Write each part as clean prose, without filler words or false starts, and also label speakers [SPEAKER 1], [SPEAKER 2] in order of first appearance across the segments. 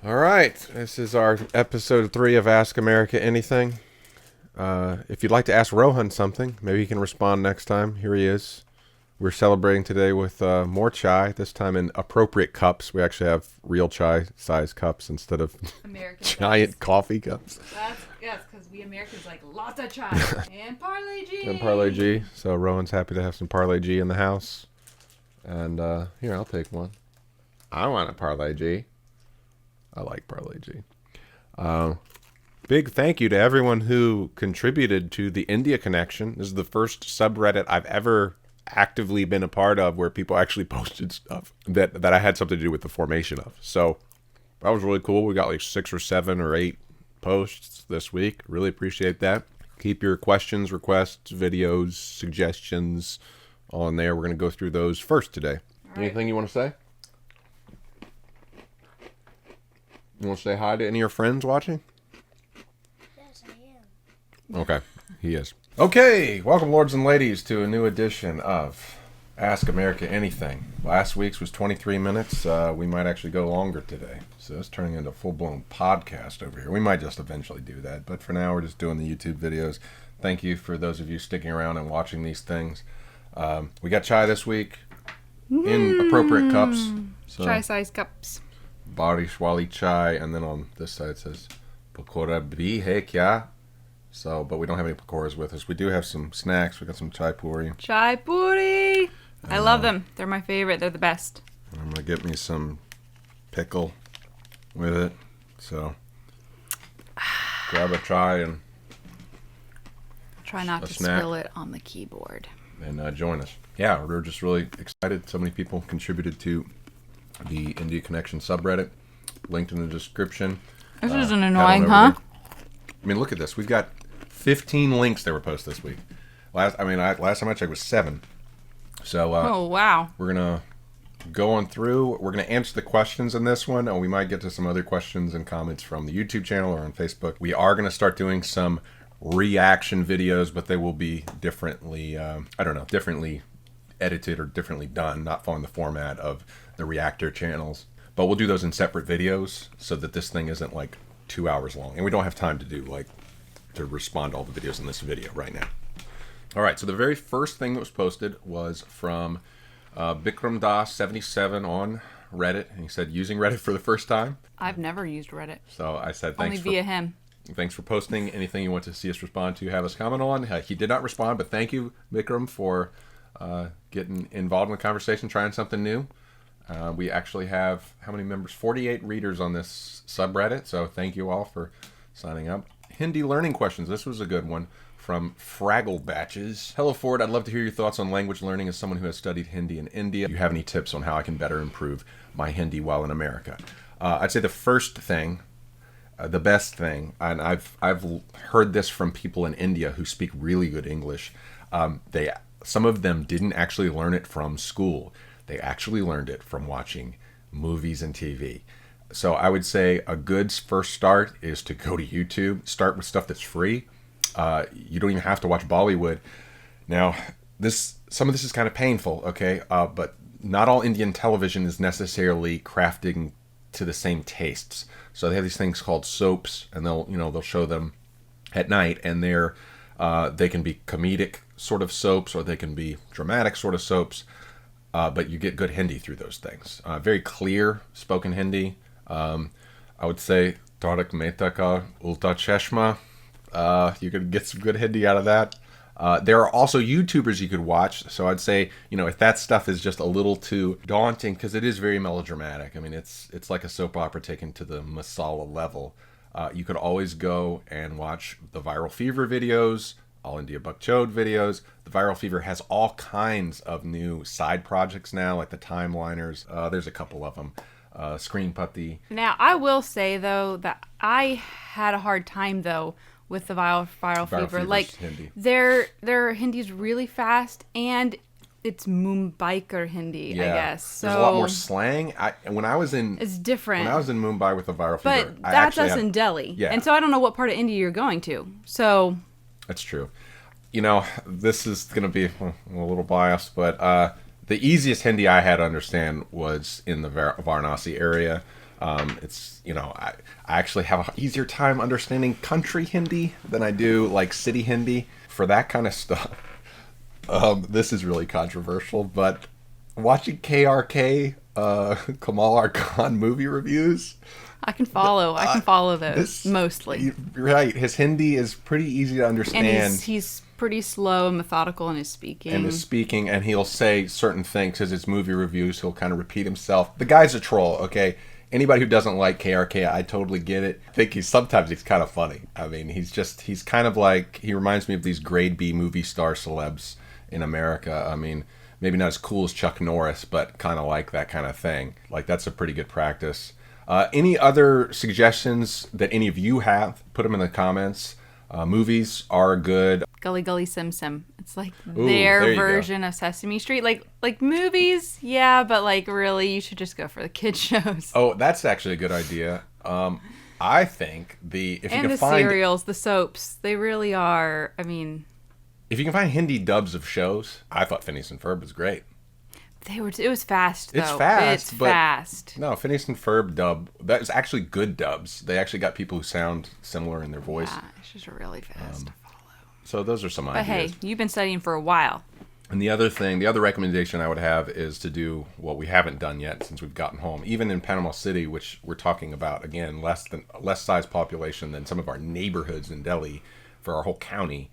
[SPEAKER 1] All right, this is our episode 3 of Ask America Anything. If you'd like to ask Rohan something, maybe he can respond next time. Here he is. We're celebrating today with more chai, this time in appropriate cups. We actually have real chai-sized cups instead of giant cups. Coffee cups.
[SPEAKER 2] Yes, because we Americans like lots of chai and Parle G.
[SPEAKER 1] And Parle G. So Rohan's happy to have some Parle G in the house. And here, I'll take one. I want a Parle G. I like Parle G. Big thank you to everyone who contributed to the India connection. This is the first subreddit I've ever actively been a part of where people actually posted stuff that I had something to do with the formation of. So that was really cool. We got like 6 or 7 or 8 posts this week. Really appreciate that. Keep your questions, requests, videos, suggestions on there. We're going to go through those first today. Right. Anything you want to say? You want to say hi to any of your friends watching?
[SPEAKER 3] Yes, I am.
[SPEAKER 1] Okay, he is. Okay, welcome, lords and ladies, to a new edition of Ask America Anything. Last week's was 23 minutes. We might actually go longer today. So it's turning into a full-blown podcast over here. We might just eventually do that, but for now we're just doing the YouTube videos. Thank you for those of you sticking around and watching these things. We got chai this week in appropriate cups. So
[SPEAKER 2] Chai-sized cups.
[SPEAKER 1] Bari Shwali chai, and then on this side it says Pakora bhi hai kya? So, but we don't have any pakoras with us. We do have some snacks. We got some chai puri.
[SPEAKER 2] Chai puri! I love them. They're my favorite. They're the best.
[SPEAKER 1] I'm going to get me some pickle with it. So, grab a chai and
[SPEAKER 2] try not to
[SPEAKER 1] snack.
[SPEAKER 2] spill it on the keyboard.
[SPEAKER 1] And join us. Yeah, we're just really excited. So many people contributed to the India Connection subreddit, linked in the description.
[SPEAKER 2] This isn't annoying, huh?
[SPEAKER 1] I mean, look at this. We've got 15 links that were posted this week. Last time I checked was 7. So,
[SPEAKER 2] oh wow,
[SPEAKER 1] we're gonna go on through. We're gonna answer the questions in this one, and we might get to some other questions and comments from the YouTube channel or on Facebook. We are gonna start doing some reaction videos, but they will be differently. Differently edited or differently done, not following the format of the reactor channels. But we'll do those in separate videos so that this thing isn't like 2 hours long. And we don't have time to respond to all the videos in this video right now. All right, so the very first thing that was posted was from Bikram Das 77 on Reddit. And he said, using Reddit for the first time.
[SPEAKER 2] I've never used Reddit.
[SPEAKER 1] So I said,
[SPEAKER 2] only via him.
[SPEAKER 1] Thanks for posting. Anything you want to see us respond to, have us comment on. He did not respond, but thank you, Bikram, for getting involved in the conversation, trying something new. We actually have, how many members? 48 readers on this subreddit, so thank you all for signing up. Hindi learning questions. This was a good one from Fraggle Batches. Hello, Ford. I'd love to hear your thoughts on language learning as someone who has studied Hindi in India. Do you have any tips on how I can better improve my Hindi while in America? I'd say the first thing, the best thing, and I've heard this from people in India who speak really good English. Some of them didn't actually learn it from school. They actually learned it from watching movies and TV. So I would say a good first start is to go to YouTube. Start with stuff that's free. You don't even have to watch Bollywood. Now, some of this is kind of painful, okay? But not all Indian television is necessarily crafting to the same tastes. So they have these things called soaps, and they'll show them at night, and they can be comedic sort of soaps, or they can be dramatic sort of soaps. But you get good Hindi through those things. Very clear spoken Hindi. I would say Tarak Mehta Ka Ulta Chashma. You could get some good Hindi out of that. There are also YouTubers you could watch. So I'd say, if that stuff is just a little too daunting, because it is very melodramatic. I mean, it's like a soap opera taken to the masala level. You could always go and watch the Viral Fever videos, All India Bakchod videos. The Viral Fever has all kinds of new side projects now, like the Timeliners. There's a couple of them. Screen Putty.
[SPEAKER 2] Now, I will say, though, that I had a hard time, though, with the Viral Fever. Like,
[SPEAKER 1] Hindi.
[SPEAKER 2] their Hindi's really fast, and it's Mumbaikar Hindi, I guess. So
[SPEAKER 1] there's a lot more slang. It's
[SPEAKER 2] different.
[SPEAKER 1] When I was in Mumbai with the Viral Fever,
[SPEAKER 2] but that's us in Delhi.
[SPEAKER 1] Yeah.
[SPEAKER 2] And so I don't know what part of India you're going to. So
[SPEAKER 1] that's true. This is going to be a little biased, but the easiest Hindi I had to understand was in the Varanasi area. It's, I actually have an easier time understanding country Hindi than I do like city Hindi. For that kind of stuff, this is really controversial, but watching KRK, Kamal R. Khan movie reviews,
[SPEAKER 2] I can follow those mostly.
[SPEAKER 1] Right, his Hindi is pretty easy to understand.
[SPEAKER 2] And he's pretty slow and methodical in his speaking.
[SPEAKER 1] And he'll say certain things as his movie reviews. He'll kind of repeat himself. The guy's a troll, okay? Anybody who doesn't like KRK, I totally get it. I think sometimes he's kind of funny. I mean, he's kind of like, he reminds me of these grade B movie star celebs in America. I mean, maybe not as cool as Chuck Norris, but kind of like that kind of thing. Like, that's a pretty good practice. Any other suggestions that any of you have, put them in the comments. Movies are good.
[SPEAKER 2] Gully Gully Sim Sim. It's like their version of Sesame Street. Like movies, yeah, but like really you should just go for the kid shows.
[SPEAKER 1] Oh, that's actually a good idea. I think if you can find
[SPEAKER 2] serials, the soaps, they really are. I mean,
[SPEAKER 1] if you can find Hindi dubs of shows, I thought Phineas and Ferb was great.
[SPEAKER 2] It was fast, though.
[SPEAKER 1] It's fast. No, Phineas and Ferb dub, that is actually good dubs. They actually got people who sound similar in their voice.
[SPEAKER 2] Yeah, it's just really fast to follow.
[SPEAKER 1] So those are some ideas.
[SPEAKER 2] But hey, you've been studying for a while.
[SPEAKER 1] And the other recommendation I would have is to do what we haven't done yet since we've gotten home. Even in Panama City, which we're talking about, again, less size population than some of our neighborhoods in Delhi for our whole county,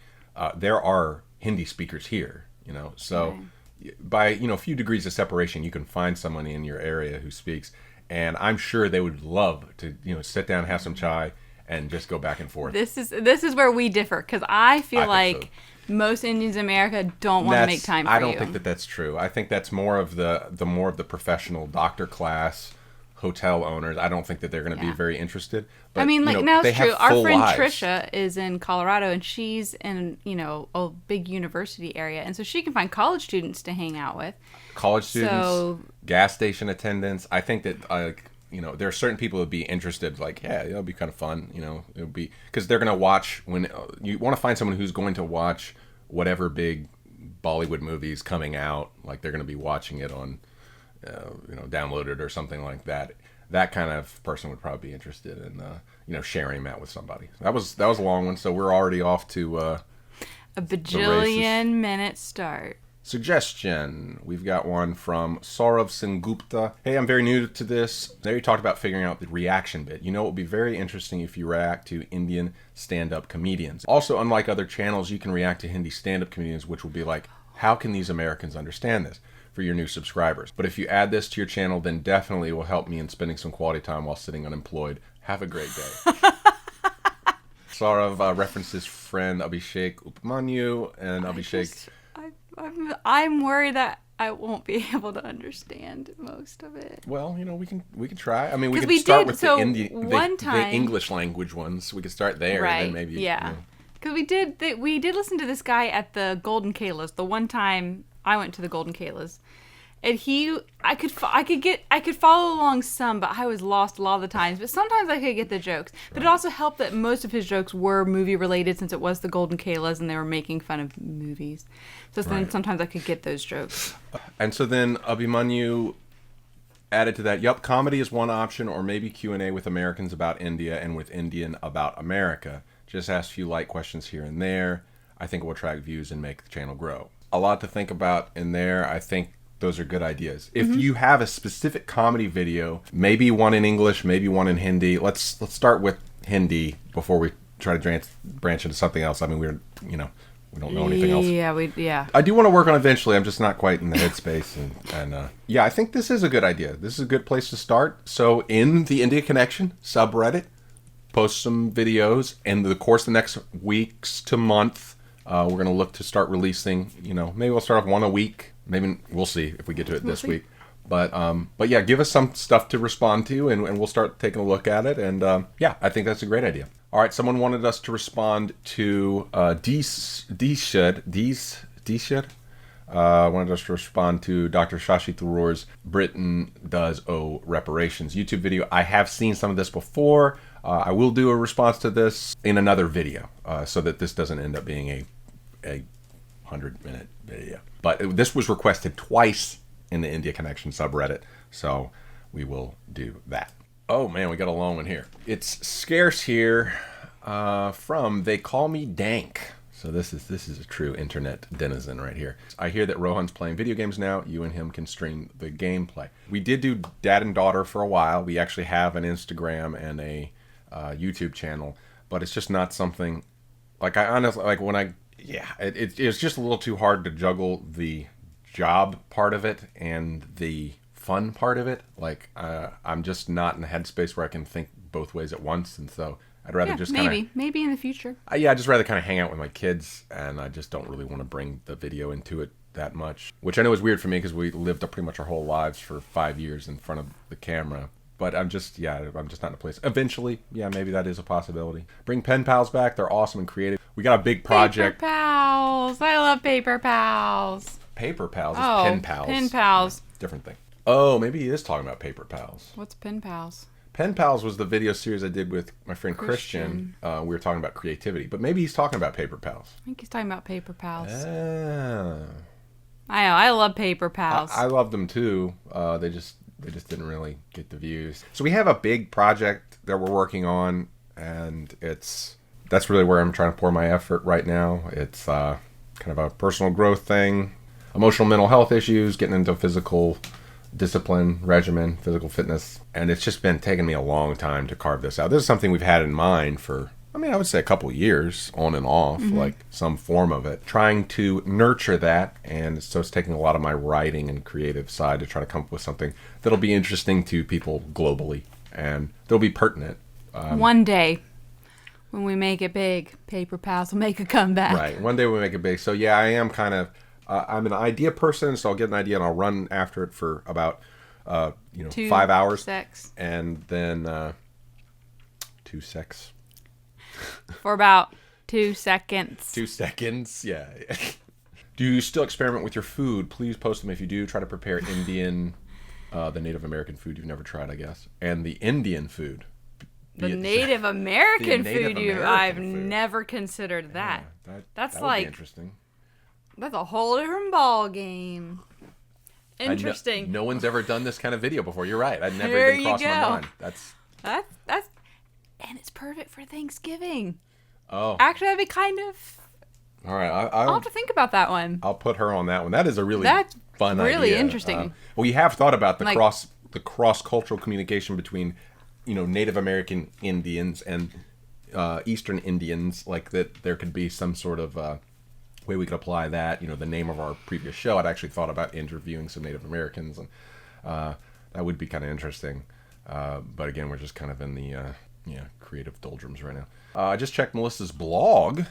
[SPEAKER 1] there are Hindi speakers here, so... Right. By a few degrees of separation, you can find someone in your area who speaks, and I'm sure they would love to sit down, have some chai, and just go back and forth.
[SPEAKER 2] This is where we differ, because I feel like most Indians in America don't want to make time for you.
[SPEAKER 1] I don't think that's true. I think that's more of the professional doctor class, hotel owners. I don't think that they're going to be very interested. But,
[SPEAKER 2] I mean, now it's true. Our friend
[SPEAKER 1] lives.
[SPEAKER 2] Trisha is in Colorado, and she's in, a big university area. And so she can find college students to hang out with.
[SPEAKER 1] College students, gas station attendants. I think that, there are certain people who would be interested, like, yeah, it'll be kind of fun. It would be, because they're going to watch, when you want to find someone who's going to watch whatever big Bollywood movies coming out, like they're going to be watching it on, downloaded or something like that. That kind of person would probably be interested in, sharing that with somebody. That was a long one, so we're already off to
[SPEAKER 2] a bajillion minute start.
[SPEAKER 1] Suggestion. We've got one from Sourav Sengupta. Hey, I'm very new to this. There you talked about figuring out the reaction bit. It would be very interesting if you react to Indian stand-up comedians. Also, unlike other channels, you can react to Hindi stand-up comedians, which will be like, how can these Americans understand this? For your new subscribers. But if you add this to your channel, then definitely it will help me in spending some quality time while sitting unemployed. Have a great day. Saurav referenced his friend Abhishek Upmanyu, and Abhishek...
[SPEAKER 2] I'm worried that I won't be able to understand most of it.
[SPEAKER 1] Well, we can try. I mean, we could start with the English language ones. We could start there,
[SPEAKER 2] right?
[SPEAKER 1] And then maybe
[SPEAKER 2] because we did listen to this guy at the Golden Kalas the one time I went to the Golden Kalas, and I could follow along some, but I was lost a lot of the times. But sometimes I could get the jokes. But it also helped that most of his jokes were movie related, since it was the Golden Kalas and they were making fun of movies. So then sometimes I could get those jokes.
[SPEAKER 1] And so then Abhimanyu added to that, yup, comedy is one option, or maybe Q&A with Americans about India and with Indian about America. Just ask a few light questions here and there. I think it will attract views and make the channel grow. A lot to think about in there. I think those are good ideas. If you have a specific comedy video, maybe one in English, maybe one in Hindi. Let's start with Hindi before we try to branch into something else. I mean, we don't know anything else.
[SPEAKER 2] Yeah.
[SPEAKER 1] I do want to work on it eventually. I'm just not quite in the headspace. And I think this is a good idea. This is a good place to start. So in the India Connection subreddit, post some videos. And the course the next weeks to month, we're going to look to start releasing, maybe we'll start off one a week. Maybe we'll see if we get to it this week. But yeah, give us some stuff to respond to, and we'll start taking a look at it. And I think that's a great idea. All right, someone wanted us to respond to Dheeshar. Wanted us to respond to Dr. Shashi Tharoor's Britain Does Owe Reparations YouTube video. I have seen some of this before. I will do a response to this in another video, so that this doesn't end up being a 100-minute video. But this was requested twice in the India Connection subreddit, so we will do that. Oh man, we got a long one here. It's scarce here from TheyCallMeDank. So this is a true internet denizen right here. I hear that Rohan's playing video games now. You and him can stream the gameplay. We did do dad and daughter for a while. We actually have an Instagram and a YouTube channel, but it's just not something like I honestly like when I it's just a little too hard to juggle the job part of it and the fun part of it. Like I'm just not in the headspace where I can think both ways at once, and so I'd rather just
[SPEAKER 2] maybe in the future.
[SPEAKER 1] I'd just rather kind of hang out with my kids, and I just don't really want to bring the video into it that much, which I know is weird for me because we lived pretty much our whole lives for 5 years in front of the camera. But I'm just not in a place. Eventually, maybe that is a possibility. Bring pen pals back. They're awesome and creative. We got a big project.
[SPEAKER 2] Paper pals. I love paper pals.
[SPEAKER 1] Paper pals is pen pals.
[SPEAKER 2] Pen pals.
[SPEAKER 1] Different thing. Oh, maybe he is talking about paper pals.
[SPEAKER 2] What's pen pals?
[SPEAKER 1] Pen Pals was the video series I did with my friend Christian. We were talking about creativity, but maybe he's talking about Paper Pals.
[SPEAKER 2] I think he's talking about Paper Pals.
[SPEAKER 1] Ah.
[SPEAKER 2] I know. I love Paper Pals.
[SPEAKER 1] I love them too. They just didn't really get the views. So we have a big project that we're working on, and that's really where I'm trying to pour my effort right now. It's kind of a personal growth thing, emotional mental health issues, getting into physical discipline, regimen, physical fitness, and it's just been taking me a long time to carve this out. This is something we've had in mind for, I would say a couple of years on and off, like some form of it, trying to nurture that, and so it's taking a lot of my writing and creative side to try to come up with something that'll be interesting to people globally, and that'll be pertinent.
[SPEAKER 2] One day, when we make it big, Paper Pals will make a comeback.
[SPEAKER 1] Right, one day we make it big. So yeah, I am kind of, I'm an idea person, so I'll get an idea and I'll run after it for about 5 hours, and then 2 secs
[SPEAKER 2] for about 2 seconds.
[SPEAKER 1] 2 seconds, yeah. Do you still experiment with your food? Please post them if you do. Try to prepare Indian, the Native American food you've never tried, I guess, and the Indian food.
[SPEAKER 2] The Native American
[SPEAKER 1] Native
[SPEAKER 2] food
[SPEAKER 1] American
[SPEAKER 2] I've
[SPEAKER 1] food.
[SPEAKER 2] Never considered that.
[SPEAKER 1] Yeah,
[SPEAKER 2] That's
[SPEAKER 1] that would
[SPEAKER 2] like
[SPEAKER 1] be interesting.
[SPEAKER 2] That's a whole different ball game. Interesting.
[SPEAKER 1] No one's ever done this kind of video before. You're right. I'd never
[SPEAKER 2] There
[SPEAKER 1] even
[SPEAKER 2] you
[SPEAKER 1] crossed my
[SPEAKER 2] go.
[SPEAKER 1] mind.
[SPEAKER 2] That's and it's perfect for Thanksgiving.
[SPEAKER 1] Oh.
[SPEAKER 2] Actually, that'd be kind of.
[SPEAKER 1] All right.
[SPEAKER 2] I'll have to think about that one.
[SPEAKER 1] I'll put her on that one. That is a really fun idea.
[SPEAKER 2] Really interesting.
[SPEAKER 1] We have thought about the cross cultural communication between, Native American Indians and Eastern Indians. Like that, there could be some sort of way we could apply that. The name of our previous show. I'd actually thought about interviewing some Native Americans, and that would be kind of interesting. But again, we're just kind of in the creative doldrums right now. I just checked Melissa's blog.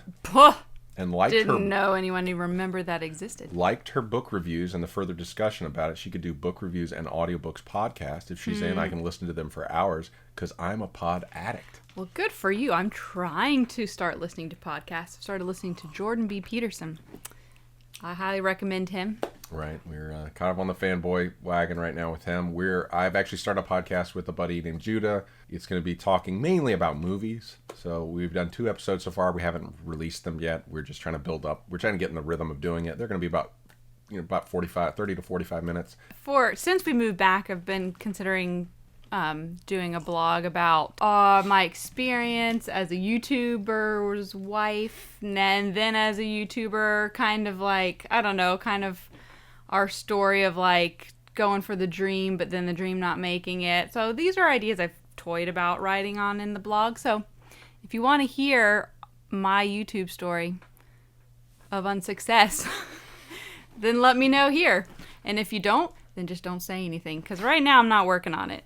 [SPEAKER 1] And
[SPEAKER 2] Didn't know anyone even remembered that existed.
[SPEAKER 1] Liked her book reviews and the further discussion about it. She could do book reviews and audiobooks podcast. If she's in, I can listen to them for hours because I'm a pod addict.
[SPEAKER 2] Well, good for you. I'm trying to start listening to podcasts. I've started listening to Jordan B. Peterson. I highly recommend him.
[SPEAKER 1] Right. We're kind of on the fanboy wagon right now with him. I've actually started a podcast with a buddy named Judah. It's going to be talking mainly about movies. So we've done 2 episodes so far. We haven't released them yet. We're just trying to build up. We're trying to get in the rhythm of doing it. They're going to be about 30 to 45 minutes.
[SPEAKER 2] Since we moved back, I've been considering doing a blog about my experience as a YouTuber's wife, and then as a YouTuber, kind of like, I don't know, kind of our story of like going for the dream, but then the dream not making it. So these are ideas I've toyed about writing on in the blog. So if you want to hear my YouTube story of unsuccess, then let me know here. And if you don't, then just don't say anything, because right now I'm not working on it.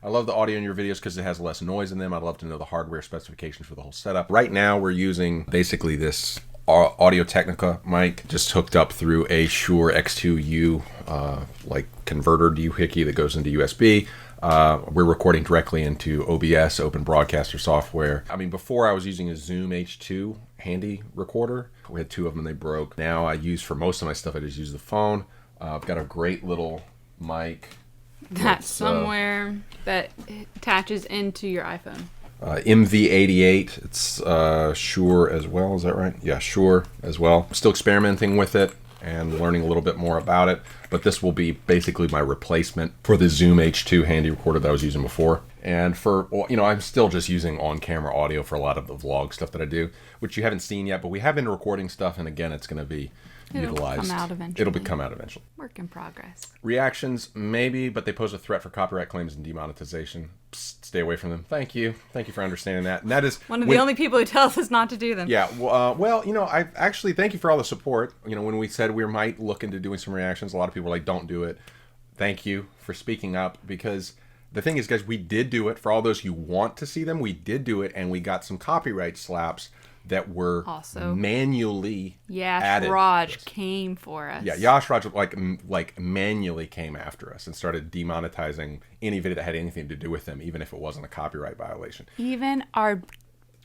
[SPEAKER 1] I love the audio in your videos because it has less noise in them. I'd love to know the hardware specifications for the whole setup. Right now we're using basically this Audio-Technica mic, just hooked up through a Shure X2U converter doohickey that goes into USB. We're recording directly into OBS, Open Broadcaster software. Before I was using a Zoom H2 handy recorder. We had 2 of them and they broke. Now for most of my stuff, I just use the phone. I've got a great little mic.
[SPEAKER 2] That's somewhere that attaches into your iPhone.
[SPEAKER 1] MV88. It's Shure as well. Is that right? Yeah, Shure as well. I'm still experimenting with it. and learning a little bit more about it. But this will be basically my replacement for the Zoom H2 handy recorder that I was using before. And for, I'm still just using on-camera audio for a lot of the vlog stuff that I do, which you haven't seen yet, but we have been recording stuff, and again, it's going to be utilized.
[SPEAKER 2] It'll come out eventually.
[SPEAKER 1] It'll come out eventually.
[SPEAKER 2] Work in progress.
[SPEAKER 1] Reactions, maybe, but they pose a threat for copyright claims and demonetization. Psst, stay away from them. Thank you. Thank you for understanding that. And that is
[SPEAKER 2] one of the only people who tells us not to do them.
[SPEAKER 1] Yeah. I actually thank you for all the support. When we said we might look into doing some reactions, a lot of people were like, don't do it. Thank you for speaking up, because the thing is, guys, we did do it. For all those who want to see them, we did do it, and we got some copyright slaps that were also manually added.
[SPEAKER 2] Raj came for us.
[SPEAKER 1] Yeah, Yash Raj like manually came after us and started demonetizing any video that had anything to do with them, even if it wasn't a copyright violation.
[SPEAKER 2] Even our,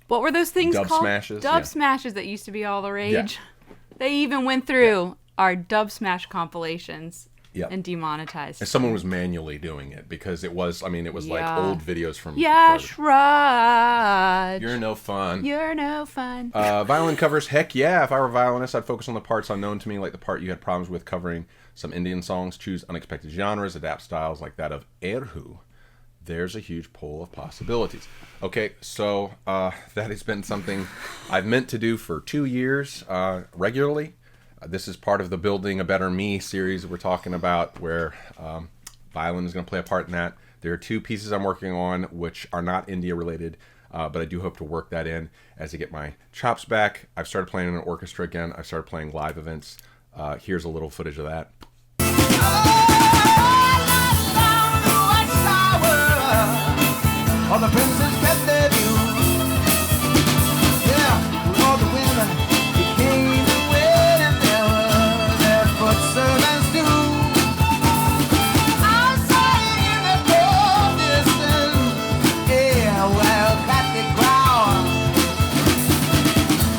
[SPEAKER 2] what were those things
[SPEAKER 1] called?
[SPEAKER 2] Dub
[SPEAKER 1] smashes.
[SPEAKER 2] Dub smashes that used to be all the rage. Yeah. They even went through our dub smash compilations. Yep. And demonetized.
[SPEAKER 1] And someone was manually doing it because it was like old videos from...
[SPEAKER 2] Yash Raj.
[SPEAKER 1] You're no fun.
[SPEAKER 2] You're no fun.
[SPEAKER 1] Violin covers, heck yeah. If I were a violinist, I'd focus on the parts unknown to me, like the part you had problems with covering some Indian songs, choose unexpected genres, adapt styles like that of Erhu. There's a huge pool of possibilities. Okay, so that has been something I've meant to do for 2 years regularly. This is part of the Building a Better Me series that we're talking about, where violin is going to play a part in that. There are 2 pieces I'm working on which are not India related, but I do hope to work that in as I get my chops back. I've started playing in an orchestra again. I've started playing live events. Here's a little footage of that. All the princes get their view. Yeah, all the women. Servants do. Outside in the cold distance, yeah, well, cut the ground.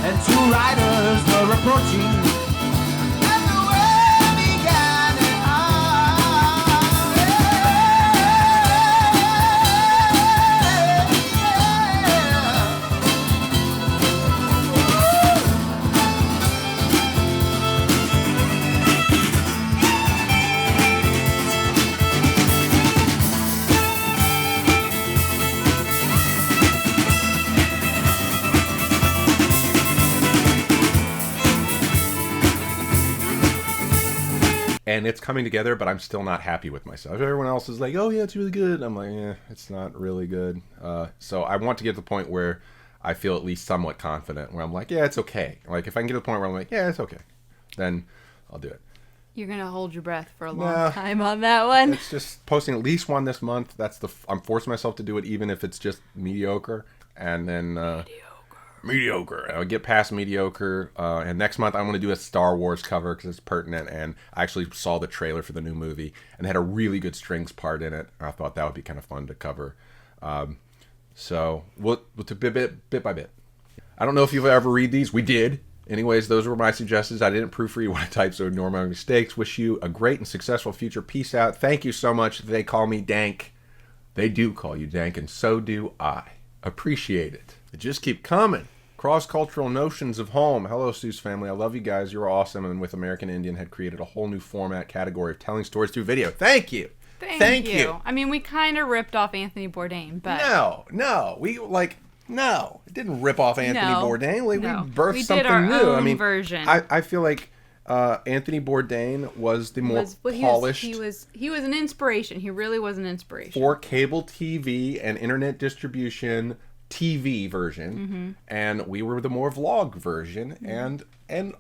[SPEAKER 1] And 2 riders were approaching. And the way began it all. And it's coming together, but I'm still not happy with myself. Everyone else is like, oh yeah, it's really good. I'm like, it's not really good. So I want to get to the point where I feel at least somewhat confident, where I'm like, yeah, it's okay. Like if I can get to the point where I'm like, yeah, it's okay, then I'll do it.
[SPEAKER 2] You're going to hold your breath for a long time on that one.
[SPEAKER 1] It's just posting at least one this month. I'm forcing myself to do it, even if it's just mediocre. And then... mediocre. I'll get past mediocre. And next month I want to do a Star Wars cover because it's pertinent. And I actually saw the trailer for the new movie and it had a really good strings part in it. I thought that would be kind of fun to cover. So we'll bit by bit. I don't know if you've ever read these. We did. Anyways, those were my suggestions. I didn't proofread what I typed, so ignore my mistakes. Wish you a great and successful future. Peace out. Thank you so much. They call me Dank. They do call you Dank, and so do I. Appreciate it. They just keep coming. Cross-cultural notions of home. Hello, Seuss family. I love you guys. You're awesome. And with American Indian had created a whole new format category of telling stories through video. Thank you.
[SPEAKER 2] Thank you. I mean, we kind of ripped off Anthony Bourdain, but...
[SPEAKER 1] No. It didn't rip off Anthony Bourdain. We birthed something
[SPEAKER 2] did our
[SPEAKER 1] new.
[SPEAKER 2] Own version.
[SPEAKER 1] I feel like Anthony Bourdain was the more polished...
[SPEAKER 2] He was an inspiration. He really was an inspiration.
[SPEAKER 1] For cable TV and internet distribution... TV version, and we were the more vlog version, and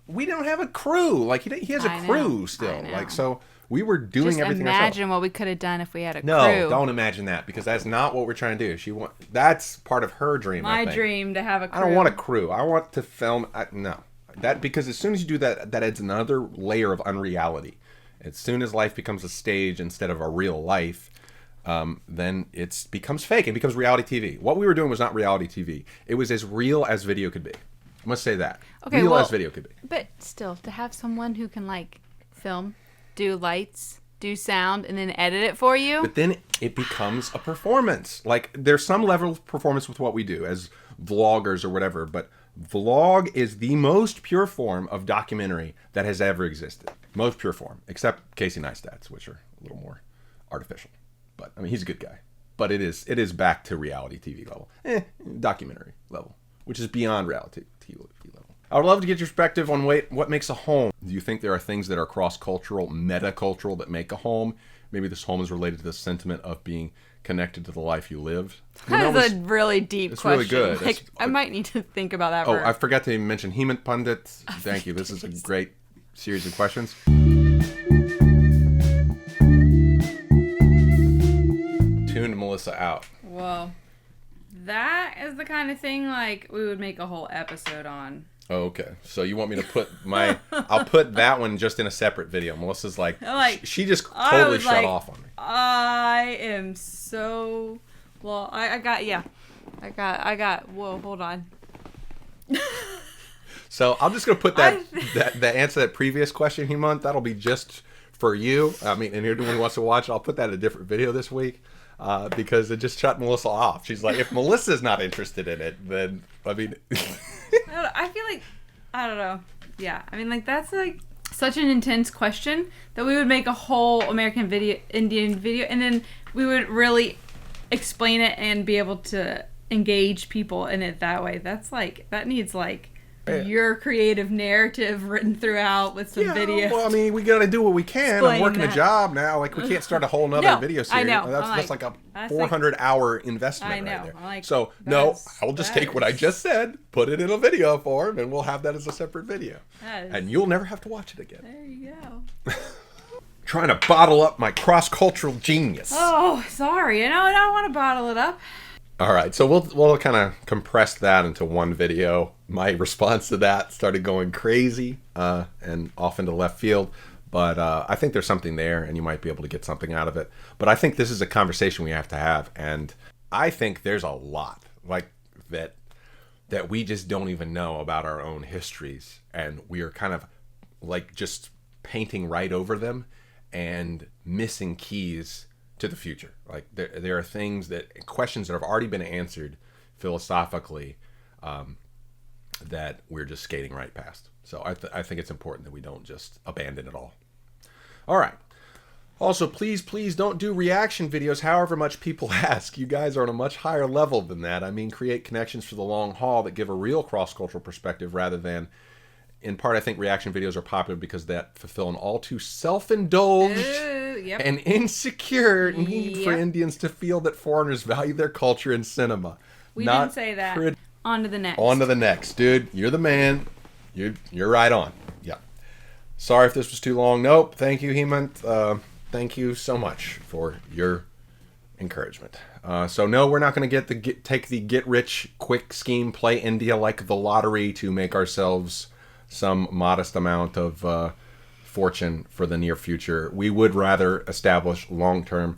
[SPEAKER 1] we don't have a crew. Like he has a crew still. Like so, we were doing everything ourselves.
[SPEAKER 2] Imagine what we could have done if we had a crew.
[SPEAKER 1] No, don't imagine that because that's not what we're trying to do. That's part of her dream.
[SPEAKER 2] My dream to have a crew.
[SPEAKER 1] I don't want a crew. I want to film. No, because as soon as you do that, that adds another layer of unreality. As soon as life becomes a stage instead of a real life. Then it becomes fake. It becomes reality TV. What we were doing was not reality TV. It was as real as video could be. I must say that.
[SPEAKER 2] Okay,
[SPEAKER 1] real as video could be.
[SPEAKER 2] But still, to have someone who can like film, do lights, do sound, and then edit it for you.
[SPEAKER 1] But then it becomes a performance. Like there's some level of performance with what we do as vloggers or whatever. But Vlog is the most pure form of documentary that has ever existed. Most pure form, except Casey Neistat's, which are a little more artificial. But I mean, he's a good guy. But it is back to reality TV level, documentary level, which is beyond reality TV level. I would love to get your perspective on what makes a home. Do you think there are things that are cross-cultural, meta-cultural that make a home? Maybe this home is related to the sentiment of being connected to the life you lived.
[SPEAKER 2] That's a really deep question.
[SPEAKER 1] It's really good.
[SPEAKER 2] Like, I might need to think about that.
[SPEAKER 1] I forgot to mention Hemant Pandit. Thank you. This is a great series of questions. Tuned Melissa out.
[SPEAKER 2] Well, that is the kind of thing like we would make a whole episode on.
[SPEAKER 1] Oh, okay. So you want me to put I'll put that one just in a separate video. Melissa's like she just totally shut off on me.
[SPEAKER 2] I am so, well, I got, whoa, hold on.
[SPEAKER 1] So I'm just going to put that answer that previous question, Hemant, that'll be just for you. I mean, and anyone who wants to watch it, I'll put that in a different video this week. Because it just shut Melissa off. She's like, if Melissa's not interested in it, then, I mean...
[SPEAKER 2] I feel like, I don't know. Yeah, I mean, like, that's, like, such an intense question that we would make a whole Indian video, and then we would really explain it and be able to engage people in it that way. That's, like, that needs, like... your creative narrative written throughout with some videos.
[SPEAKER 1] Well, I mean, we gotta do what we can.
[SPEAKER 2] Explain
[SPEAKER 1] I'm working
[SPEAKER 2] that.
[SPEAKER 1] a job now. Like, we can't start a whole nother video series.
[SPEAKER 2] I know.
[SPEAKER 1] That's like a 400-hour investment right there.
[SPEAKER 2] Like,
[SPEAKER 1] so, no, I'll just take what I just said, put it in a video form, and we'll have that as a separate video. And you'll never have to watch it again.
[SPEAKER 2] There you go.
[SPEAKER 1] Trying to bottle up my cross-cultural genius.
[SPEAKER 2] Oh, sorry. I don't want to bottle it up.
[SPEAKER 1] All right, so we'll kind of compress that into one video. My response to that started going crazy and off into left field, but I think there's something there, and you might be able to get something out of it. But I think this is a conversation we have to have, and I think there's a lot like that we just don't even know about our own histories, and we are kind of like just painting right over them and missing keys to the future. Like there are questions that have already been answered philosophically that we're just skating right past. So I think it's important that we don't just abandon it all. All right. Also, please don't do reaction videos however much people ask. You guys are on a much higher level than that. I mean, create connections for the long haul that give a real cross-cultural perspective rather than, in part, I think reaction videos are popular because that fulfill an all too self-indulged and insecure need for Indians to feel that foreigners value their culture and cinema.
[SPEAKER 2] We didn't say that. On to the next.
[SPEAKER 1] On to the next. Dude, you're the man. You're right on. Yeah. Sorry if this was too long. Nope. Thank you, Hemant. Thank you so much for your encouragement. So no, we're not going to take the get-rich-quick scheme, play India like the lottery to make ourselves some modest amount of fortune for the near future. We would rather establish long-term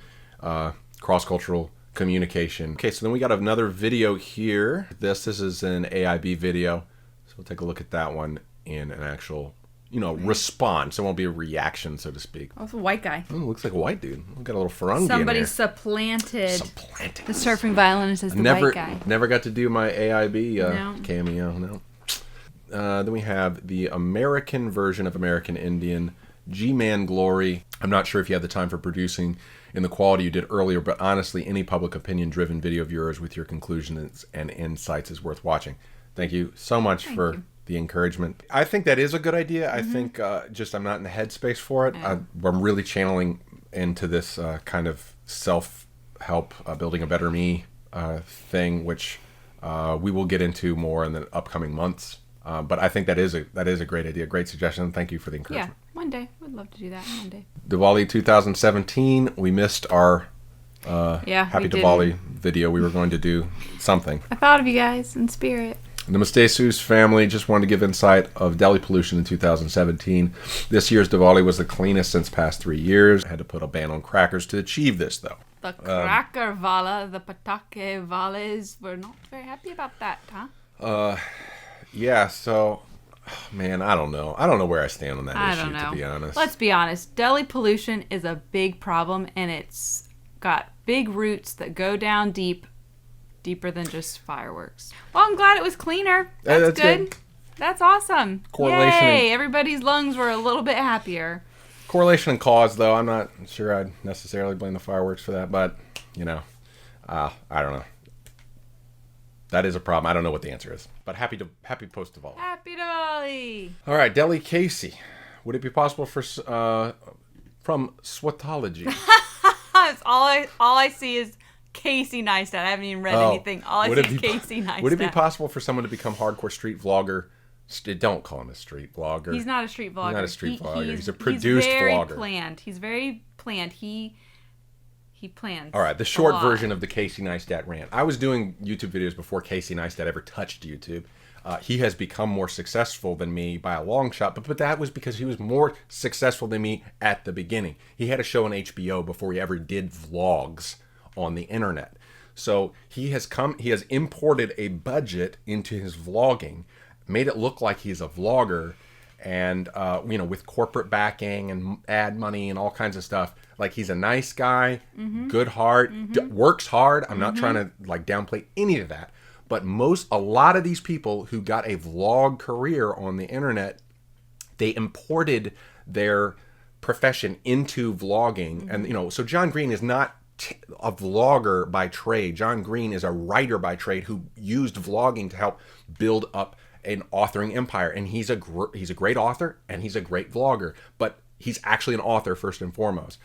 [SPEAKER 1] cross-cultural communication. Okay, so then we got another video here. This is an AIB video. So we'll take a look at that one in an actual, response. It won't be a reaction, so to speak.
[SPEAKER 2] Oh, it's a white guy.
[SPEAKER 1] Oh, looks like a white dude. We got a little Ferengi
[SPEAKER 2] Somebody
[SPEAKER 1] in there.
[SPEAKER 2] supplanted the surfing violinist as the white guy.
[SPEAKER 1] Never got to do my AIB cameo, no. Then we have the American version of American Indian, GmanGlory. I'm not sure if you had the time for producing in the quality you did earlier, but honestly, any public opinion-driven video of yours with your conclusions and insights is worth watching. Thank you so much for the encouragement. I think that is a good idea. Mm-hmm. I think I'm not in the headspace for it. I'm really channeling into this kind of self-help, building a better me thing, which we will get into more in the upcoming months. But I think that is a great idea, great suggestion. Thank you for the encouragement.
[SPEAKER 2] Yeah, one day. We'd love to do that one day.
[SPEAKER 1] Diwali 2017, we missed our Happy Diwali video. We were going to do something.
[SPEAKER 2] I thought of you guys in spirit.
[SPEAKER 1] The Mustasus family just wanted to give insight of Delhi pollution in 2017. This year's Diwali was the cleanest since past 3 years. I had to put a ban on crackers to achieve this, though.
[SPEAKER 2] The cracker vala, the patake valas were not very happy about that, huh?
[SPEAKER 1] Yeah, so, man, I don't know. I don't know where I stand on that issue, to be honest.
[SPEAKER 2] Let's be honest. Delhi pollution is a big problem, and it's got big roots that go down deep deeper than just fireworks. Well, I'm glad it was cleaner.
[SPEAKER 1] Yeah,
[SPEAKER 2] That's
[SPEAKER 1] that's
[SPEAKER 2] good. That's awesome.
[SPEAKER 1] Correlation
[SPEAKER 2] Yay!
[SPEAKER 1] and-
[SPEAKER 2] Everybody's lungs were a little bit happier.
[SPEAKER 1] Correlation and cause, though, I'm not sure I'd necessarily blame the fireworks for that, but, you know, I don't know. That is a problem. I don't know what the answer is, but happy post Diwali.
[SPEAKER 2] Happy Diwali!
[SPEAKER 1] All right, Deli Casey. Would it be possible for from Swatology?
[SPEAKER 2] That's all I see is Casey Neistat. I haven't even read anything. All I see is Casey Neistat.
[SPEAKER 1] Would it be possible for someone to become hardcore street vlogger? Don't call him a street vlogger.
[SPEAKER 2] He's not a street vlogger.
[SPEAKER 1] He's not a street vlogger. He's a produced vlogger.
[SPEAKER 2] Planned. He's very planned. He plans.
[SPEAKER 1] All right, the short version of the Casey Neistat rant. I was doing YouTube videos before Casey Neistat ever touched YouTube. He has become more successful than me by a long shot, but that was because he was more successful than me at the beginning. He had a show on HBO before he ever did vlogs on the internet. So he has imported a budget into his vlogging, made it look like he's a vlogger, and with corporate backing and ad money and all kinds of stuff. Like, he's a nice guy, good heart, works hard. I'm not trying to downplay any of that. But a lot of these people who got a vlog career on the internet, they imported their profession into vlogging. And, so John Green is not a vlogger by trade. John Green is a writer by trade who used vlogging to help build up an authoring empire. And he's a great author and he's a great vlogger. But he's actually an author first and foremost.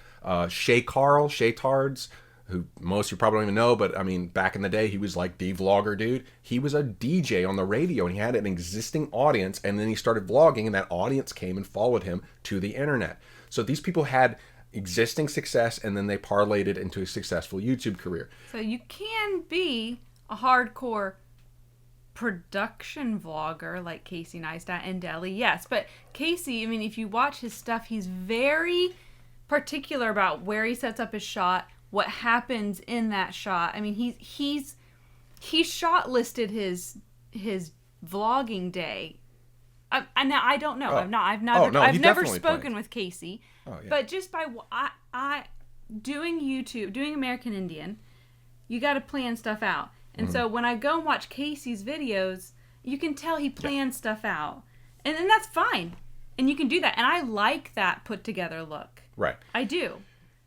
[SPEAKER 1] Shay Tards, who most of you probably don't even know, but I mean, back in the day, he was like the vlogger dude. He was a DJ on the radio and he had an existing audience, and then he started vlogging and that audience came and followed him to the internet. So these people had existing success and then they parlayed it into a successful YouTube career.
[SPEAKER 2] So you can be a hardcore production vlogger like Casey Neistat and Deli, yes. But Casey, I mean, if you watch his stuff, he's very particular about where he sets up his shot, what happens in that shot. I mean, he's shot listed his vlogging day. I don't know. I've never spoken with Casey.
[SPEAKER 1] Oh, yeah.
[SPEAKER 2] But just by I doing YouTube, doing American Indian, you got to plan stuff out. And so when I go and watch Casey's videos, you can tell he plans stuff out. And then that's fine. And you can do that. And I like that put together look.
[SPEAKER 1] Right.
[SPEAKER 2] I do.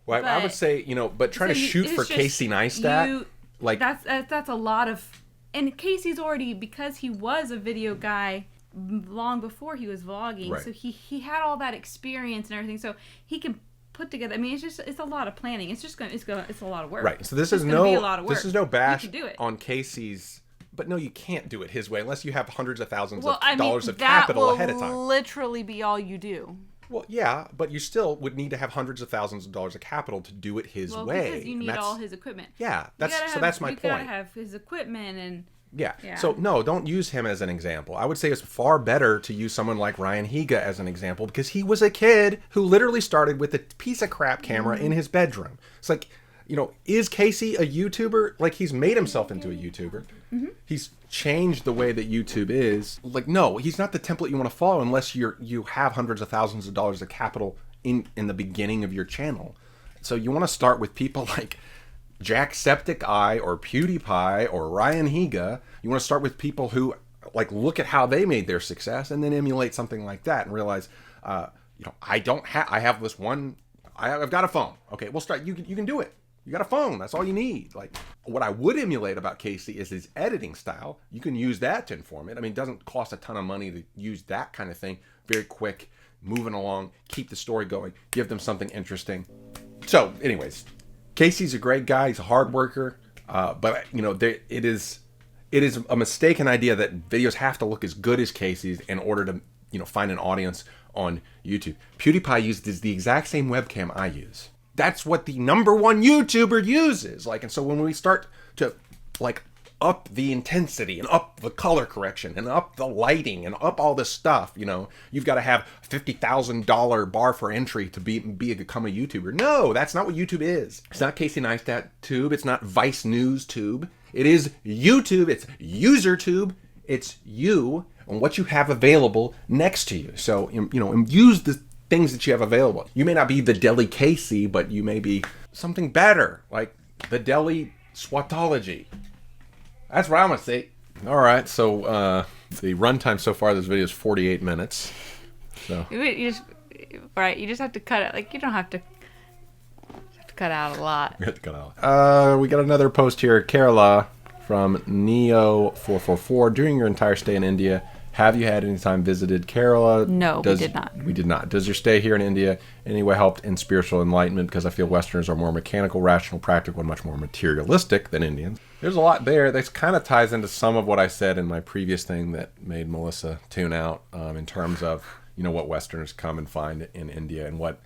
[SPEAKER 1] Well, I would say, but trying to shoot for Casey Neistat,
[SPEAKER 2] that's a lot of, and Casey's already, because he was a video guy long before he was vlogging,
[SPEAKER 1] right.
[SPEAKER 2] So he had all that experience and everything, so he can put together. I mean, it's a lot of planning. It's a lot of work.
[SPEAKER 1] Right. So this is no bash on Casey's. But no, you can't do it his way unless you have hundreds of thousands of dollars of capital ahead of time.
[SPEAKER 2] That will literally be all you do.
[SPEAKER 1] Well, yeah, but you still would need to have hundreds of thousands of dollars of capital to do it his way.
[SPEAKER 2] Because you need all his equipment.
[SPEAKER 1] Yeah, that's my point.
[SPEAKER 2] You gotta have his equipment and.
[SPEAKER 1] Yeah. So no, don't use him as an example. I would say it's far better to use someone like Ryan Higa as an example, because he was a kid who literally started with a piece of crap camera in his bedroom. It's like, is Casey a YouTuber? Like, he's made himself into a YouTuber. He's changed the way that YouTube is. Like, no, he's not the template you want to follow unless you have hundreds of thousands of dollars of capital in the beginning of your channel. So you want to start with people like Jacksepticeye or PewDiePie or Ryan Higa. You want to start with people who look at how they made their success and then emulate something like that and realize, I've got a phone. Okay, we'll start. You can do it. You got a phone. That's all you need. Like, what I would emulate about Casey is his editing style. You can use that to inform it. I mean, it doesn't cost a ton of money to use that kind of thing. Very quick, moving along, keep the story going, give them something interesting. So, anyways, Casey's a great guy. He's a hard worker. But, it is a mistaken idea that videos have to look as good as Casey's in order to, find an audience on YouTube. PewDiePie uses the exact same webcam I use. That's what the number one YouTuber uses. And so when we start to up the intensity and up the color correction and up the lighting and up all this stuff, you've got to have $50,000 bar for entry to become a YouTuber. No, that's not what YouTube is. It's not Casey Neistat tube. It's not Vice News tube. It is YouTube. It's UserTube. It's you and what you have available next to you. So, use the things that you have available. You may not be the Deli Casey, but you may be something better, like the Deli Swatology. That's what I'm gonna say. All right, so the runtime so far of this video is 48 minutes. So
[SPEAKER 2] You just have to cut it. Like, you don't have to cut out a lot.
[SPEAKER 1] we have to cut out. We got another post here, Kerala from Neo444. During your entire stay in India, have you had any time visited Kerala?
[SPEAKER 2] No, we did not.
[SPEAKER 1] We did not. Does your stay here in India in any way helped in spiritual enlightenment? Because I feel Westerners are more mechanical, rational, practical, and much more materialistic than Indians. There's a lot there. That kind of ties into some of what I said in my previous thing that made Melissa tune out in terms of, what Westerners come and find in India and what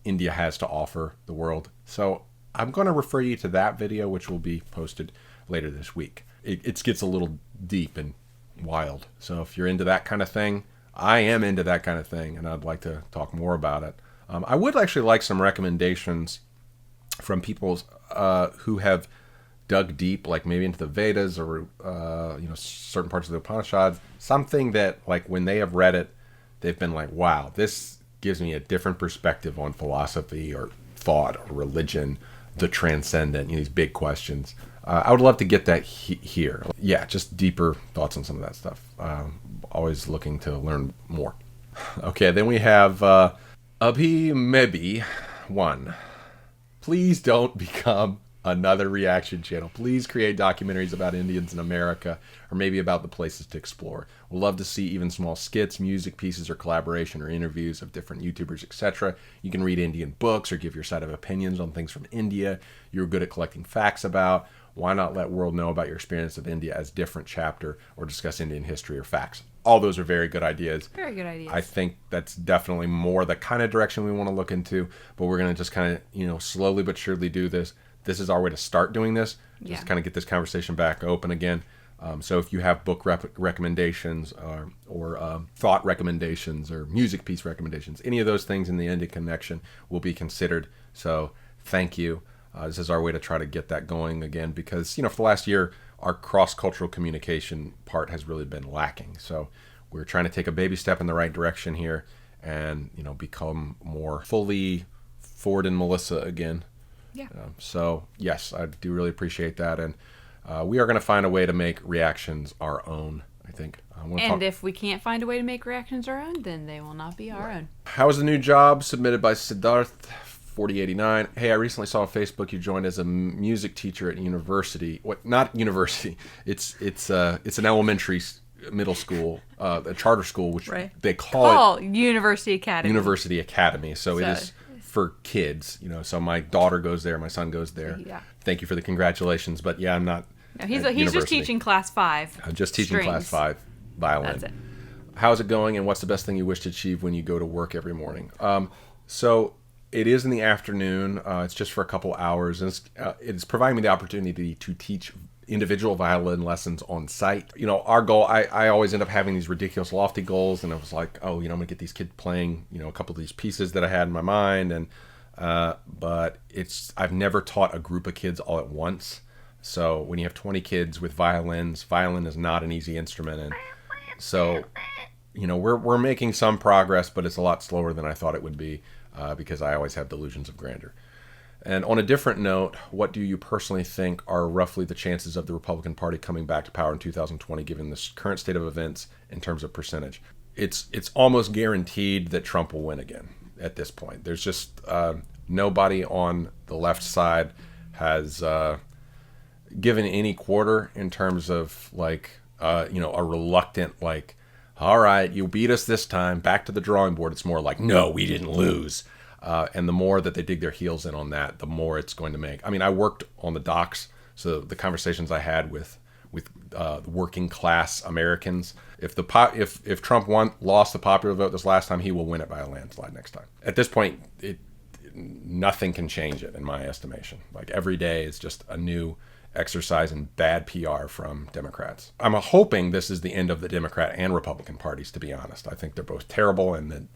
[SPEAKER 1] India has to offer the world. So I'm going to refer you to that video, which will be posted later this week. It gets a little deep and wild. So if you're into that kind of thing, I am into that kind of thing, and I'd like to talk more about it. I would actually like some recommendations from people who have dug deep, like maybe into the Vedas or certain parts of the Upanishads. Something that, like, when they have read it, they've been like, wow, this gives me a different perspective on philosophy or thought or religion, the transcendent, these big questions. I would love to get that here. Yeah, just deeper thoughts on some of that stuff. Always looking to learn more. Okay, then we have abhimabi 1. Please don't become another reaction channel. Please create documentaries about Indians in America, or maybe about the places to explore. We'll love to see even small skits, music pieces, or collaboration or interviews of different YouTubers, etc. You can read Indian books or give your side of opinions on things from India you're good at collecting facts about. Why not let world know about your experience of India as different chapter, or discuss Indian history or facts? All those are very good ideas.
[SPEAKER 2] Very good ideas.
[SPEAKER 1] I think that's definitely more the kind of direction we want to look into, but we're going to just kind of, slowly but surely do this. This is our way to start doing this, just kind of get this conversation back open again. So if you have book recommendations or thought recommendations or music piece recommendations, any of those things in the India connection will be considered. So thank you. This is our way to try to get that going again, because, for the last year, our cross-cultural communication part has really been lacking. So we're trying to take a baby step in the right direction here and, become more fully Ford and Melissa again.
[SPEAKER 2] Yeah.
[SPEAKER 1] So, yes, I do really appreciate that. And we are going to find a way to make reactions our own, I think.
[SPEAKER 2] If we can't find a way to make reactions our own, then they will not be our own.
[SPEAKER 1] How is the new job? Submitted by Siddharth, 4089. Hey, I recently saw on Facebook you joined as a music teacher at university. What? Not university. It's an elementary, middle school, a charter school, which they call it
[SPEAKER 2] University Academy.
[SPEAKER 1] University Academy. So it is for kids, so my daughter goes there, my son goes there.
[SPEAKER 2] Yeah.
[SPEAKER 1] Thank you for the congratulations, but yeah, I'm not.
[SPEAKER 2] No, he's just teaching class 5.
[SPEAKER 1] I'm just teaching class 5 violin.
[SPEAKER 2] That's it.
[SPEAKER 1] How's it going, and what's the best thing you wish to achieve when you go to work every morning? So it is in the afternoon. It's just for a couple hours, and it's providing me the opportunity to teach individual violin lessons on site. Our goal, I always end up having these ridiculous lofty goals, and I was like, I'm gonna get these kids playing, a couple of these pieces that I had in my mind, and but I've never taught a group of kids all at once. So when you have 20 kids with violin is not an easy instrument, and so we're making some progress, but it's a lot slower than I thought it would be, because I always have delusions of grandeur. And on a different note, what do you personally think are roughly the chances of the Republican Party coming back to power in 2020, given this current state of events in terms of percentage? It's almost guaranteed that Trump will win again at this point. There's just nobody on the left side has given any quarter in terms of a reluctant, all right, you beat us this time, back to the drawing board. It's more like, no, we didn't lose. And the more that they dig their heels in on that, the more it's going to make. I mean, I worked on the docks, so the conversations I had with working class Americans, if Trump lost the popular vote this last time, he will win it by a landslide next time. At this point, nothing can change it, in my estimation. Every day is just a new exercise in bad PR from Democrats. I'm hoping this is the end of the Democrat and Republican parties, to be honest. I think they're both terrible, and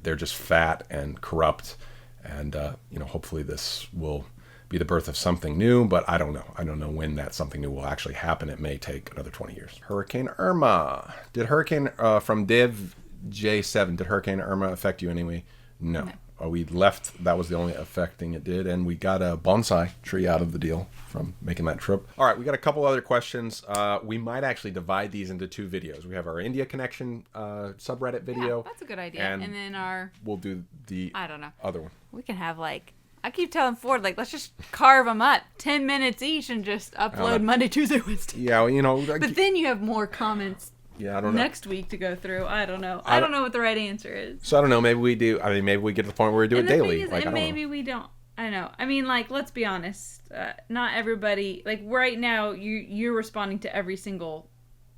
[SPEAKER 1] they're just fat and corrupt, and hopefully this will be the birth of something new, but I don't know. I don't know when that something new will actually happen. It may take another 20 years. Hurricane Irma. From Div J7, did Hurricane Irma affect you anyway? No. we left. That was the only affecting it did, and we got a bonsai tree out of the deal from making that trip. All right, we got a couple other questions. We might actually divide these into 2 videos. We have our India Connection subreddit video.
[SPEAKER 2] Yeah, that's a good idea. And then
[SPEAKER 1] we'll do the
[SPEAKER 2] I don't know.
[SPEAKER 1] other one.
[SPEAKER 2] We can have like, I keep telling Ford, like, let's just carve them up 10 minutes each and just upload Monday, Tuesday, Wednesday.
[SPEAKER 1] Yeah, well, you know.
[SPEAKER 2] But then you have more comments.
[SPEAKER 1] Yeah, I don't know.
[SPEAKER 2] Next week to go through. I don't know. I don't know what the right answer is.
[SPEAKER 1] So I don't know. Maybe we do. I mean, maybe we get to the point where we do it daily.
[SPEAKER 2] Is, and maybe we don't. I know. I mean, like, let's be honest. Not everybody. Like right now, you're responding to every single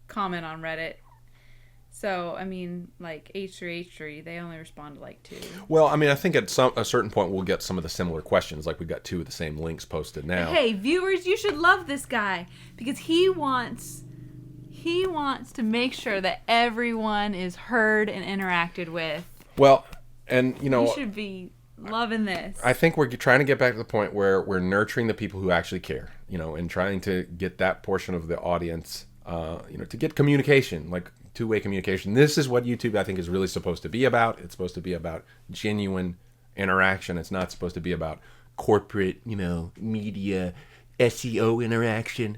[SPEAKER 2] comment on Reddit. So I mean, like H3H3, they only respond to like 2.
[SPEAKER 1] Well, I mean, I think at a certain point we'll get some of the similar questions. Like we got 2 of the same links posted now.
[SPEAKER 2] Hey, viewers, you should love this guy because he wants to make sure that everyone is heard and interacted with.
[SPEAKER 1] Well, and you know,
[SPEAKER 2] you should be loving this.
[SPEAKER 1] I think we're trying to get back to the point where we're nurturing the people who actually care, you know, and trying to get that portion of the audience, you know, to get communication, like two-way communication. This is what YouTube, I think, is really supposed to be about. It's supposed to be about genuine interaction. It's not supposed to be about corporate, you know, media, SEO interaction.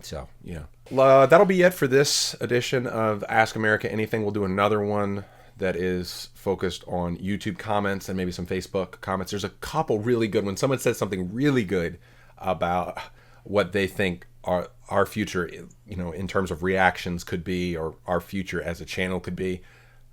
[SPEAKER 1] So, yeah. That'll be it for this edition of Ask America Anything. We'll do another one that is focused on YouTube comments and maybe some Facebook comments. There's a couple really good ones. Someone said something really good about what they think our future, you know, in terms of reactions could be, or our future as a channel could be.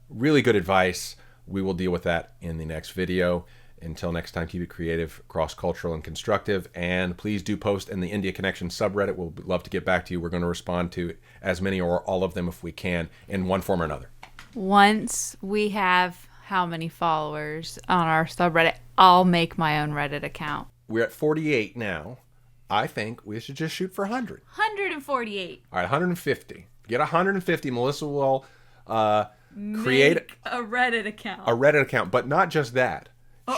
[SPEAKER 1] Really good advice. We will deal with that in the next video. Until next time, keep it creative, cross-cultural, and constructive. And please do post in the India Connection subreddit. We'll love to get back to you. We're going to respond to as many or all of them if we can in one form or another.
[SPEAKER 2] Once we have how many followers on our subreddit, I'll make my own Reddit account.
[SPEAKER 1] We're at 48 now. I think we should just shoot for 100.
[SPEAKER 2] 148.
[SPEAKER 1] All right, 150. Get 150. Melissa will create
[SPEAKER 2] a Reddit account.
[SPEAKER 1] A Reddit account, but not just that.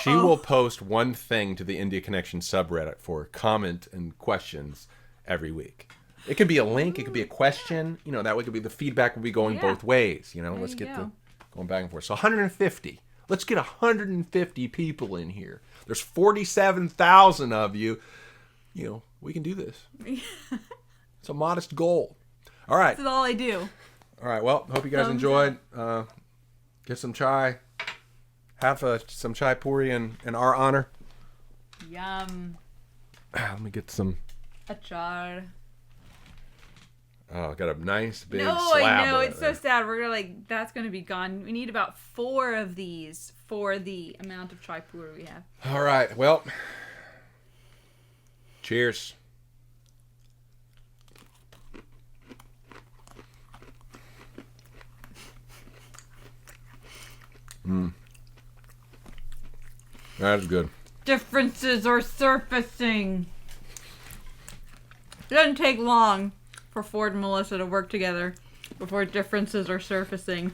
[SPEAKER 1] She will post one thing to the India Connection subreddit for comment and questions every week. It could be a link. It could be a question. You know, that way it could be the feedback will be going both ways. You know, let's get going back and forth. So 150. Let's get 150 people in here. There's 47,000 of you. You know, we can do this. It's a modest goal. All right.
[SPEAKER 2] That's all I do.
[SPEAKER 1] All right. Well, hope you guys enjoyed. Get some chai. Have some chai puri in our honor.
[SPEAKER 2] Yum.
[SPEAKER 1] Let me get some.
[SPEAKER 2] Achar.
[SPEAKER 1] Oh, I got a nice big
[SPEAKER 2] slab.
[SPEAKER 1] No,
[SPEAKER 2] I know. It's so sad. We're going to that's going to be gone. We need about 4 of these for the amount of chai puri we have.
[SPEAKER 1] All right. Well, cheers. That is good.
[SPEAKER 2] Differences are surfacing. It doesn't take long for Ford and Melissa to work together before differences are surfacing.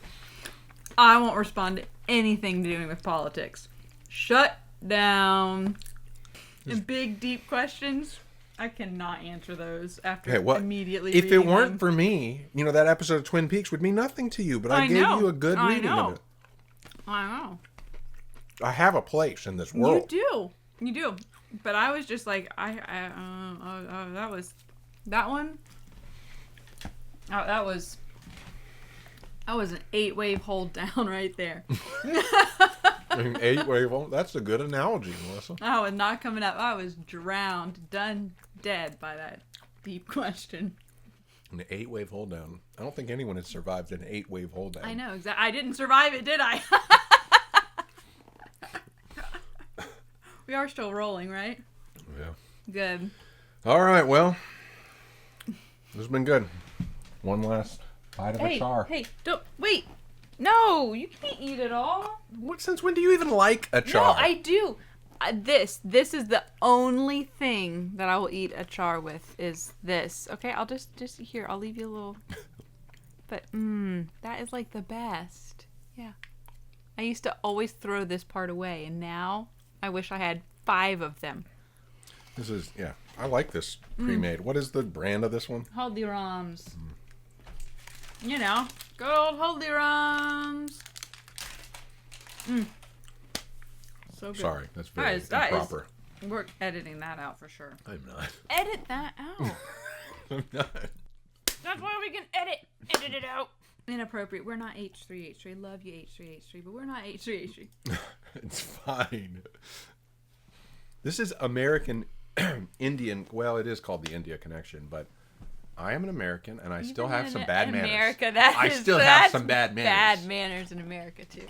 [SPEAKER 2] I won't respond to anything doing with politics. Shut down. And big, deep questions, I cannot answer those after immediately
[SPEAKER 1] If it
[SPEAKER 2] reading
[SPEAKER 1] weren't
[SPEAKER 2] them.
[SPEAKER 1] for me, you know, that episode of Twin Peaks would mean nothing to you, but I gave you a good reading of it.
[SPEAKER 2] I know.
[SPEAKER 1] I have a place in this world.
[SPEAKER 2] You do. But I was just like, that was an 8-wave hold down right there.
[SPEAKER 1] An 8-wave hold? That's a good analogy, Melissa.
[SPEAKER 2] I was not coming up. I was drowned, done, dead by that deep question.
[SPEAKER 1] An 8-wave hold down. I don't think anyone has survived an 8-wave hold down.
[SPEAKER 2] I know, exactly. I didn't survive it, did I? We are still rolling, right?
[SPEAKER 1] Yeah.
[SPEAKER 2] Good.
[SPEAKER 1] All right, well, this has been good. One last bite of Achar.
[SPEAKER 2] Hey, don't, wait. No, you can't eat it all.
[SPEAKER 1] Since when do you even like Achar?
[SPEAKER 2] No, I do. This is the only thing that I will eat Achar with is this. Okay, I'll just here, I'll leave you a little. But, that is like the best. Yeah. I used to always throw this part away, and now I wish I had 5 of them.
[SPEAKER 1] This is, I like this pre-made. What is the brand of this one?
[SPEAKER 2] Haldiram's. You know, good old Haldiram's. So good.
[SPEAKER 1] Sorry, that's very
[SPEAKER 2] That is-
[SPEAKER 1] improper.
[SPEAKER 2] We're editing that out for sure.
[SPEAKER 1] I'm not.
[SPEAKER 2] Edit that out.
[SPEAKER 1] I'm not.
[SPEAKER 2] That's why we can edit it out. Inappropriate. We're not H3H3. Love you H3H3, but we're not H3H3.
[SPEAKER 1] It's fine. This is American Indian. Well, it is called the India Connection, but I am an American, and I still have some bad manners.
[SPEAKER 2] America,
[SPEAKER 1] I still have some bad manners.
[SPEAKER 2] Bad manners in America too.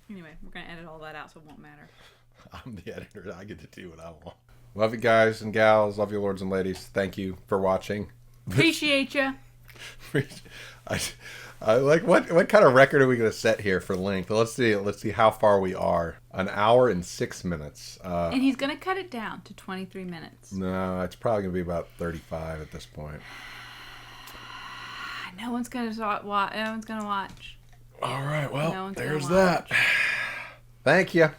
[SPEAKER 2] Anyway, we're gonna edit all that out, so it won't matter.
[SPEAKER 1] I'm the editor. I get to do what I want. Love you guys and gals. Love you, lords and ladies. Thank you for watching.
[SPEAKER 2] Appreciate you.
[SPEAKER 1] I like what kind of record are we going to set here for length? Let's see how far we are. 1 hour and 6 minutes.
[SPEAKER 2] And he's gonna cut it down to 23 minutes.
[SPEAKER 1] No, it's probably going to be about 35 at this point.
[SPEAKER 2] No one's gonna watch. No one's gonna watch.
[SPEAKER 1] All right. Well,
[SPEAKER 2] No one's
[SPEAKER 1] there's
[SPEAKER 2] gonna watch.
[SPEAKER 1] that. Thank you.